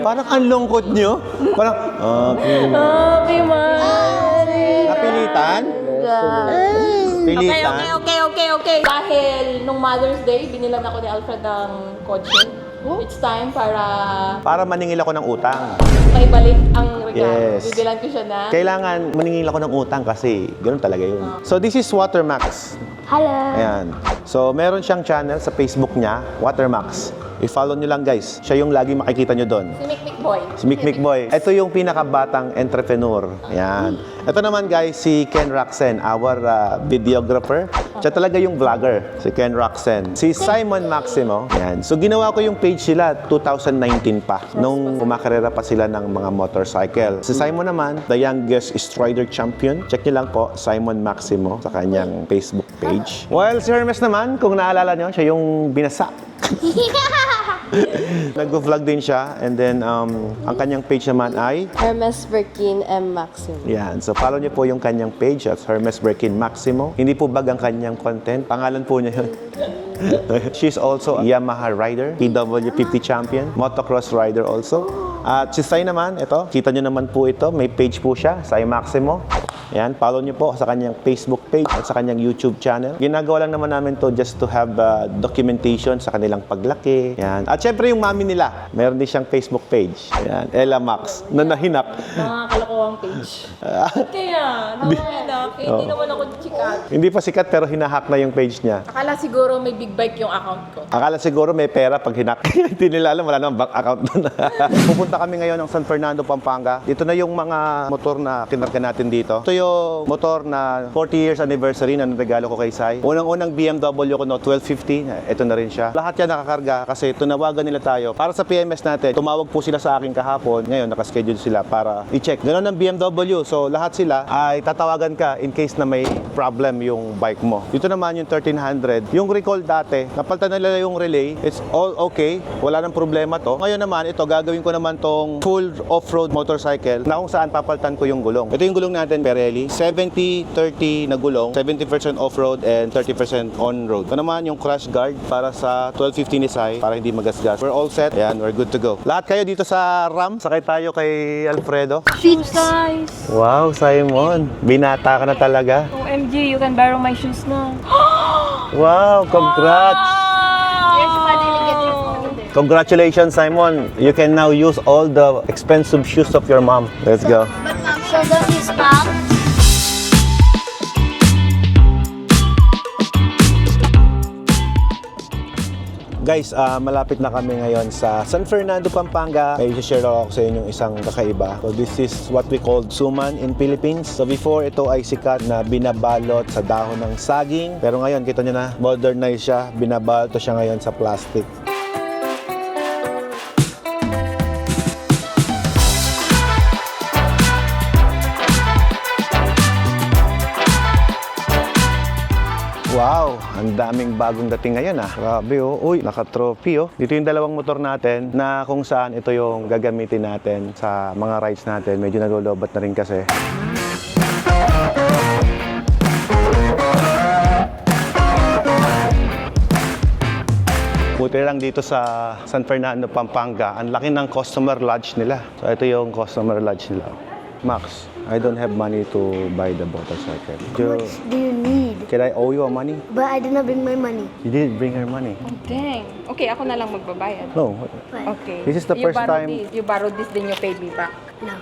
Parang ang lungkot nyo. Parang, Happy Mother's Day. napilitan? Pilitan? Okay. Dahil nung Mother's Day, binilan ako ni Alfred ng kotse. It's time Para maningil ako ng utang. maibalik ang regalo. Yes. Bibilan ko siya na. Kailangan maningil ako ng utang kasi ganoon talaga yun. So this is Watermax. Hello. Ayan. So meron siyang channel sa Facebook niya, Watermax. I-follow nyo lang guys. Siya yung lagi makikita nyo doon. Si Mikmik Boy. Si Mikmik Boy. Ito yung pinakabatang entrepreneur. Ayan. Ito naman guys, si Ken Roxen, our videographer. Siya talaga yung vlogger, si Ken Roxen. Si Simon Maximo. Ayan. So ginawa ko yung page sila 2019 pa. Nung kumakarera pa sila ng mga motorcycle. Si Simon naman, the youngest strider champion. Check nyo lang po, Simon Maximo sa kanyang Facebook page. While si Hermes naman, kung naalala nyo, siya yung binasa. Nag-vlog din siya and then ang kanyang page naman ay Hermes Birkin M. Maxim. yan. So follow niyo po yung kanyang page at Hermes Birkin Maximo. Hindi po bag ang kanyang content. Pangalan po niya yun. She's also a Yamaha rider, PW50 champion, motocross rider also. At si Sai naman, ito, kita nyo naman po ito, may page po siya, Sai Maximo. Yan, follow nyo po sa kanyang Facebook page at sa kanyang YouTube channel. Ginagawa lang naman namin to just to have documentation sa kanilang paglaki. Yan. At syempre yung mami nila, meron din siyang Facebook page. Yan, Ella Max, na nahinak. Mga kalokohang page. Kaya, nahinak. Hindi naman ako sikat. Hindi pa sikat pero hinahack na yung page niya. Akala siguro may big bike yung account ko. Akala siguro may pera pag hinak. Hindi nila alam, wala namang bank account doon. Pupunta kami ngayon ng San Fernando, Pampanga. Dito na yung mga motor na kinarga natin dito. Ito yung motor na 40 years anniversary na regalo ko kay Sai. Unang-unang BMW ko no, 1250. Ito na rin siya. Lahat yan nakakarga kasi tunawagan nila tayo. Para sa PMS natin, tumawag po sila sa akin kahapon. Ngayon, nakaschedule sila para i-check. Ganun ang BMW. So, lahat sila ay tatawagan ka in case na may problem yung bike mo. Dito naman yung 1300. Yung recall dati, napalitan nila yung relay. It's all okay. Wala nang problema to. Ngayon naman, ito, gagawin ko naman tong full off-road motorcycle na kung saan papalitan ko yung gulong. Ito yung gulong natin, Pirelli. 70-30 na gulong. 70% off-road and 30% on-road. Ito naman yung crash guard para sa 1250 ni Sai para hindi magasgas. We're all set. Ayan, we're good to go. Lahat kayo dito sa RAM. Sakay tayo kay Alfredo. Shoes, guys. Wow, Simon. Binata ka na talaga. OMG, you can borrow my shoes now. Wow, congrats. Here's finally get your phone there. Congratulations, Simon. You can now use all the expensive shoes of your mom. Let's go. So does he stop? Guys, malapit na kami ngayon sa San Fernando, Pampanga. May share ako sa inyo isang kakaiba. So this is what we call suman in Philippines. So before, ito ay sikat na binabalot sa dahon ng saging. Pero ngayon, kita nyo na, modernize siya. Binabalot siya ngayon sa plastic. Wow, ang daming bagong dating ngayon ah. Grabe oh. Uy, naka-trophy oh. Dito yung dalawang motor natin na kung saan ito yung gagamitin natin sa mga rides natin. Medyo nalolobat na rin kasi. Buti lang dito sa San Fernando, Pampanga. Ang laki ng customer lodge nila. So ito yung customer lodge nila. Max, I don't have money to buy the motorcycle. How much do you need? Can I owe you money? But I did not bring my money. You didn't bring her money. Dang. Okay, ako na lang magbabayad. No. Okay. This is the first time. You borrowed this, then you paid me back. No.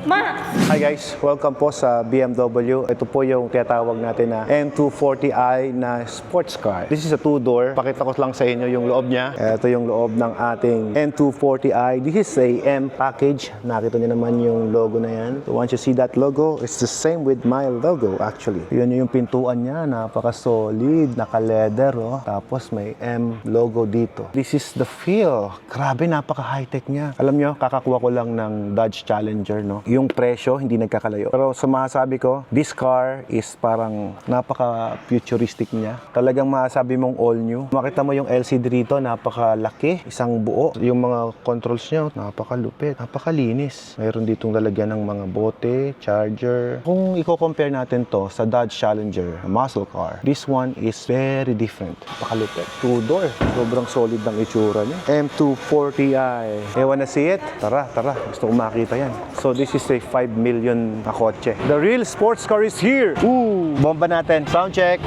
Ma! Hi guys, welcome po sa BMW. Ito po yung tinatawag natin na M240i na sports car. This is a two-door. Pakita ko lang sa inyo yung loob niya. Ito yung loob ng ating M240i. This is a M package. Nakita niyo naman yung logo na yan. So once you see that logo, it's the same with my logo actually. Yan yung pintuan niya. Napaka-solid. Naka-leather oh. Tapos may M logo dito. This is the feel. Grabe, napaka-high-tech niya. Alam niyo, kakakuha ko lang ng Dodge Challenger no. yung presyo hindi nagkakalayo. Pero sa masasabi ko, this car is parang napaka-futuristic niya. Talagang masasabi mong all new. Makita mo yung LCD dito, napakalaki, isang buo. Yung mga controls niya, napakalupit, napakalinis. Mayroon ditong lalagyan ng mga bote, charger. Kung i-compare natin to sa Dodge Challenger, muscle car, this one is very different. Napakalupit. Two-door. Sobrang solid ng itsura niya. M240i. You wanna see it? Tara. Gusto kong makita yan. So this is a 5 million na kotse. The real sports car is here. Ooh! Bomba natin. Sound check.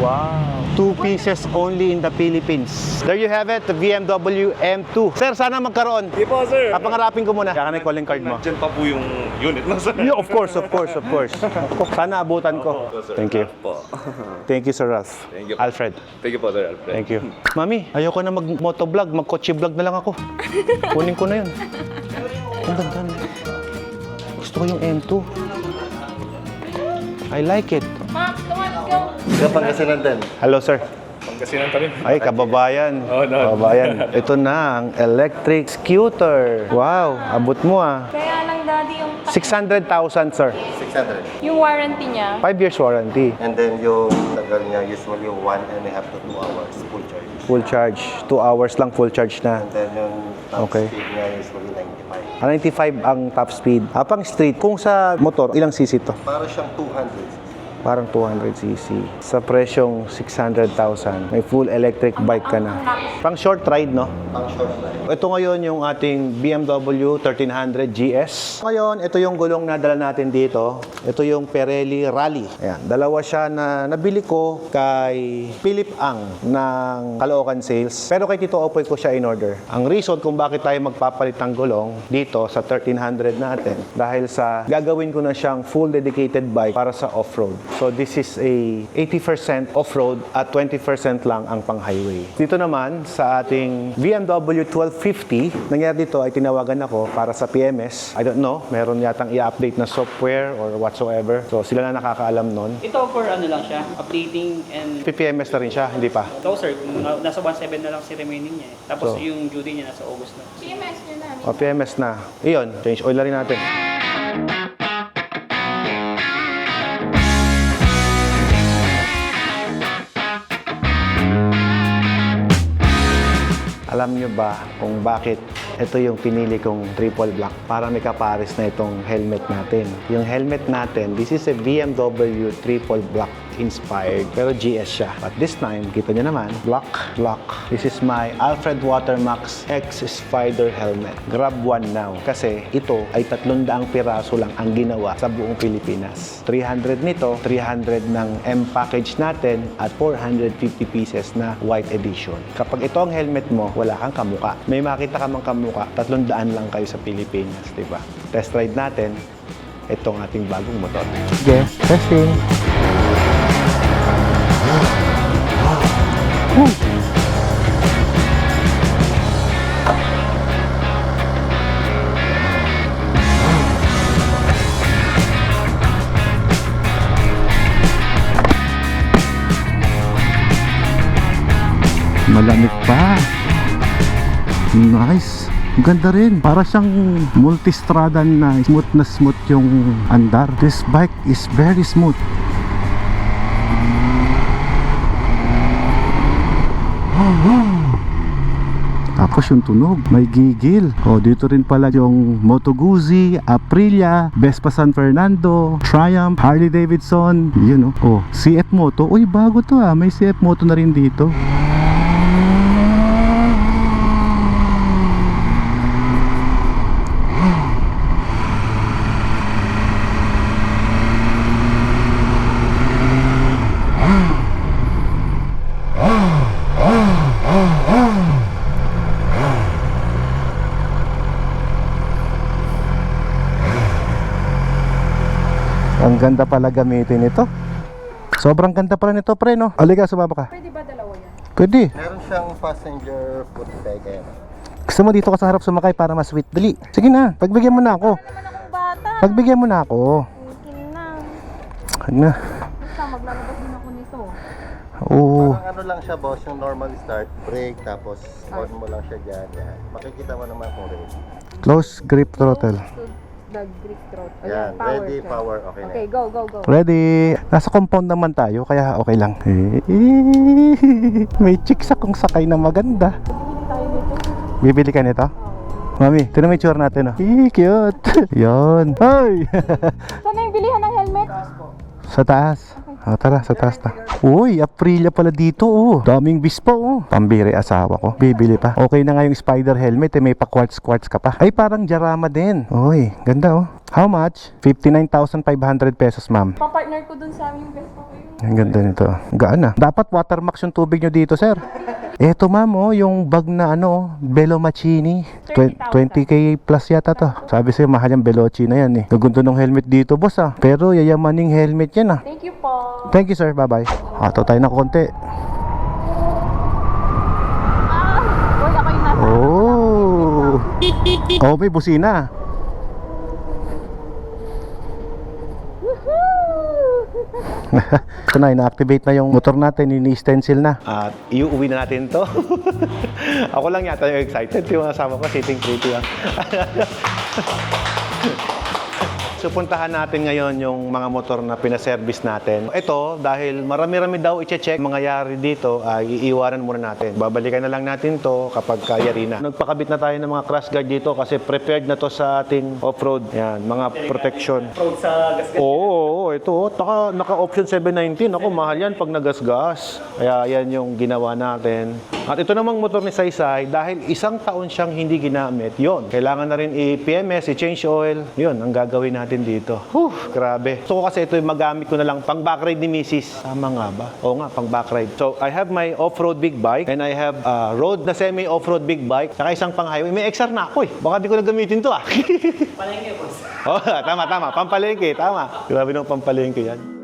Wow. 2 pieces only in the Philippines. There you have it, the BMW M2. Sir, sana magkaroon. Hindi po, sir. Papangarapin ko muna. Kaya ka na yung calling card mo. Diyan pa po yung unit mo, sir. Yeah, of course. Sana abutan ko. Thank you. Po. Thank you, Sir Ralph. Thank you. Alfred. Thank you po, sir Alfred. Thank you. Mami, ayoko na mag-motovlog. Mag-kotse vlog na lang ako. Kunin ko na yun. Ang ganda na. Gusto ko yung M2. I like it. Max, come on, let's go. Pangasinan din. Hello, sir. Pangasinan pa rin. Ay, kababayan. Oh, no. Kababayan. Ito na ang electric scooter. Wow, abot mo ah. Kaya lang, Daddy, yung 600,000, sir. 600. yung warranty niya. 5 years warranty. And then yung tagal niya usually 1.5 to 2 hours full charge. Full charge. 2 hours lang full charge na. And then yung top Okay. speed niya usually 95. 95 ang top speed. Pang street, kung sa motor, ilang cc to? Para siyang 200. Parang 200cc. Sa presyong 600,000, may full electric bike ka na. Pang short ride, no? Pang short ride. Ito ngayon yung ating BMW 1300 GS. Ngayon, ito yung gulong na dala natin dito. Ito yung Pirelli Rally. Ayan, dalawa siya na nabili ko kay Philip Ang ng Caloocan Sales. Pero kay Tito Opoy ko siya in order. Ang reason kung bakit tayo magpapalit ng gulong dito sa 1300 natin, dahil sa gagawin ko na siyang full dedicated bike para sa off-road. So this is a 80% off-road at 20% lang ang pang-highway. Dito naman sa ating BMW 1250, nangyari dito ay tinawagan ako para sa PMS. I don't know, meron yatang i-update na software or whatsoever. So sila na nakakaalam nun. Ito for ano lang siya, updating and PPMS na rin siya, hindi pa. ito sir, nasa 1.7 na lang si remaining niya. Tapos So, yung due date niya nasa August na. CMS niya na. O PMS na. Iyon, change oil na rin natin. Alam nyo ba kung bakit ito yung pinili kong triple black? Para may kapares na itong helmet natin. Yung helmet natin, this is a BMW triple black inspired, pero GS siya. But this time, kita nyo naman, black. This is my Alfred Watermax X Spider helmet. Grab one now. Kasi ito ay 300 piraso lang ang ginawa sa buong Pilipinas. 300 nito, 300 ng M package natin, at 450 pieces na white edition. Kapag ito ang helmet mo, wala kang kamuka. May makita ka mang kamuka, 300 lang kayo sa Pilipinas, di ba? Test ride natin itong ating bagong motor. Sige, testing. Malamig pa. Nice. Ang ganda rin. Para siyang multistrada na smooth yung andar. This bike is very smooth. Tapos yung tunog, may gigil. O, dito rin pala yung Moto Guzzi, Aprilia, Vespa San Fernando, Triumph, Harley Davidson, yun o. CF Moto. Uy, bago to ah. May CF Moto na rin dito. Ang ganda pala gamitin ito. Sobrang ganda pala nito, pre, no? Halika, sumama ka. Pwede ba dalawa yan? Pwede. Meron siyang passenger foot peg. Ayan. Gusto mo dito ka sa harap sumakay para mas sweet. Dali. Sige na, pagbigyan mo na ako. Naman akong bata. Pagbigyan mo na ako. King na. Ano na? Basta maglalabas din ako nito. Oo. Parang ano lang siya, boss, yung normal start, brake, tapos on mo lang siya dyan. Yan. Makikita mo naman kung ready. Close grip throttle. The Greek throat. Yan, ready, power, okay na. Okay, go, go, go. Ready. Nasa compound naman tayo, kaya okay lang. May chicks akong sakay na maganda. Bibili ka nito? Mami, tinan mo yung tsura natin, oh. Cute. Yan. Ay! Saan na yung bilihan ng helmet? Sa taas. Ah, tara, sa taas na. Uy, Aprilia pala dito, oh. Daming bis pa, oh. Pambiri asawa ko. Bibili pa. Okay na nga yung spider helmet, eh. May pa quartz ka pa. Ay, parang Jarama din. Uy, ganda, oh. How much? 59,500 pesos, ma'am. Pa-partner ko dun sa aming best ko yun. Ang ganda nito. Gaan ah. Dapat watermax yung tubig nyo dito, sir. Eto, ma'am, oh, yung bag na ano, Velomachini. 20k plus yata to. Sabi sa'yo, mahal yung Veloci na yan, eh. Gagundo ng helmet dito, boss, ah. Pero yayamaning helmet yan, ah. Thank you po. Thank you, sir. Bye-bye. Ato tayo na konti. Uy, ako yung nasa. Oh. Oh, may busina. Ito na, ina-activate na yung motor natin, ini-stencil na. At iuwi na natin to. Ako lang yata yung excited. Yung kasama ko, sitting pretty. So puntahan natin ngayon yung mga motor na pinaservice natin. Ito, dahil marami-rami daw i-check mangyayari dito, ay iiwanan muna natin. Babalikan na lang natin to kapag kayari na. Nagpakabit na tayo ng mga crash guard dito kasi prepared na to sa ating off-road. Yan, mga protection. Road sa gasgas. Oo, ito. Naka-option 719. Ako, mahal yan pag nagasgas. Kaya yan yung ginawa natin. At ito namang motor ni Saysay, dahil isang taon siyang hindi ginamit, yon. Kailangan na rin i-PMS, i-change oil. Yun, ang gagawin natin dito. Grabe. So kasi ito yung magamit ko na lang pang backride ni Mrs. Tama nga ba? Oo nga, pang backride. So I have my off-road big bike and I have road na semi-off-road big bike. Saka isang pang highway. May XR na ako eh. Baka di ko na gamitin to ah. Palengke, boss. Oh, tama. Pampalengke, tama. Grabe nung pampalengke yan.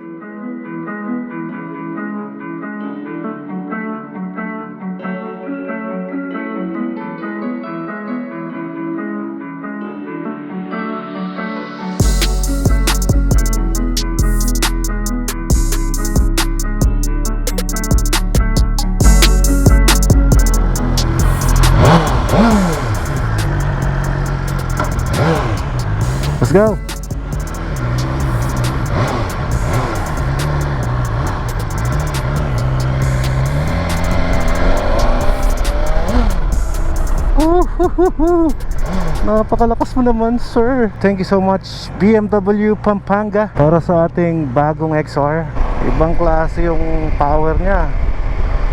Let's go. Napakalakas mo naman, sir. Thank you so much, BMW Pampanga, para sa ating bagong XR. Ibang klase yung power niya.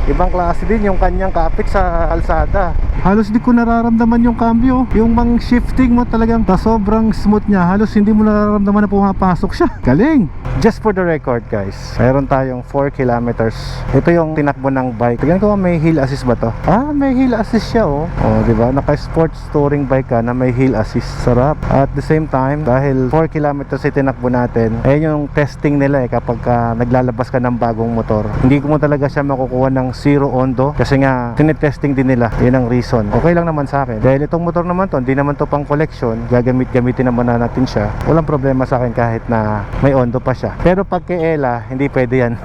Ibang klase din yung kanyang kapit sa kalsada. Halos di ko nararamdaman yung cambio. Yung mang shifting mo talagang sobrang smooth niya. Halos hindi mo nararamdaman na pumapasok siya. Galing! Just for the record, guys, mayroon tayong 4 kilometers. Ito yung tinakbo ng bike. Tignan ko, may hill assist ba to? Ah, may hill assist siya, oh. Oh, di ba? Naka-sports touring bike ka na may hill assist. Sarap. At the same time, dahil 4 kilometers ay tinakbo natin, ayun yung testing nila eh kapag naglalabas ka ng bagong motor. Hindi mo talaga siya makukuha ng zero ondo kasi nga tinetesting din nila. Yun ang reason. Okay lang naman sa akin. Dahil itong motor naman to, hindi naman to pang collection. Gamitin naman na natin siya. Walang problema sa akin kahit na may ondo pa siya. Pero pag kay Ella, hindi pwede yan.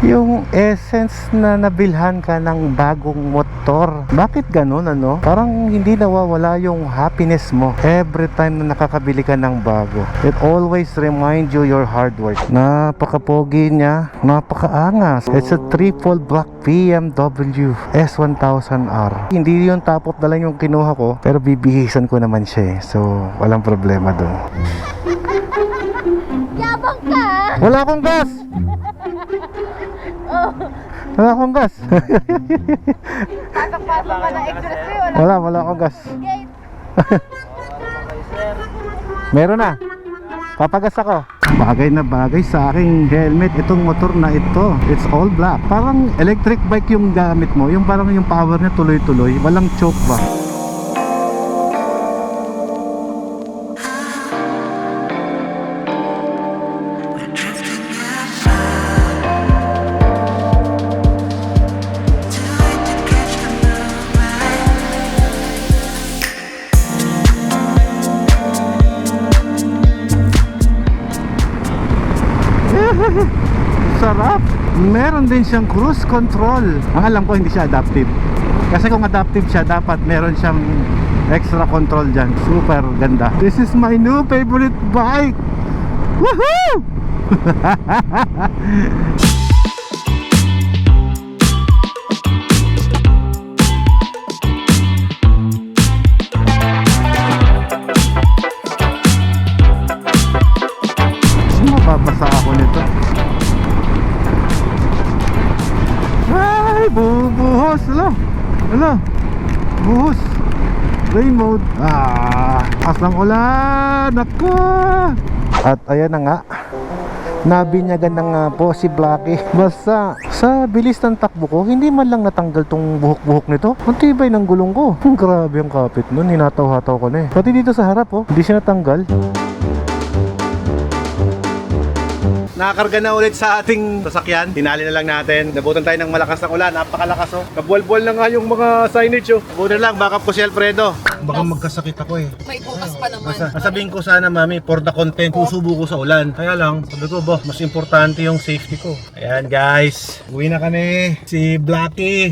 Yung essence na nabilhan ka ng bagong motor. Bakit ganun, ano? Parang hindi nawawala yung happiness mo every time na nakakabili ka ng bago. It always remind you your hard work. Napaka-pogi niya. Napaka-angas. It's a triple black BMW S1000R. Hindi yung top of the line yung kinuha ko, pero bibihisan ko naman siya eh. So, walang problema dun. Yabang ka! Wala akong gas! Wala akong gas! Pasok-pasok ka ng express eh. Wala akong gas. Meron na. Papagas ako. Bagay na bagay sa aking helmet itong motor na ito. It's all black. Parang electric bike yung gamit mo. Yung parang yung power niya tuloy-tuloy. Walang choke ba? Sarap! Meron din siyang cruise control. Ang alam ko hindi siya adaptive. Kasi kung adaptive siya, dapat meron siyang extra control dyan. Super ganda. This is my new favorite bike. Woohoo! Mababasa ako nito. Ay, bubuhos. Hala. Buhos. Rain mode. As ng ulan. Ako. At ayan na nga. Nabinyagan na nga po si Blackie. Basta sa bilis ng takbo ko, hindi man lang natanggal tong buhok-buhok nito. Ang tibay ng gulong ko. Grabe ang kapit nun. Hinataw-hataw ko na eh. Pati dito sa harap oh, hindi siya natanggal. Nakakarga na ulit sa ating sasakyan. Tinali na lang natin. Nabutan tayo ng malakas ng ulan. Napakalakas oh. Kabual-bual na nga yung mga signage oh. Nabutan lang, backup ko si Alfredo. Baka magkasakit ako eh. May bukas pa naman. Sabihin ko sana mami, for the content, susubo ko sa ulan. Kaya lang, sabi ko mas importante yung safety ko. Ayan guys, uwi na kami. Si Blackie,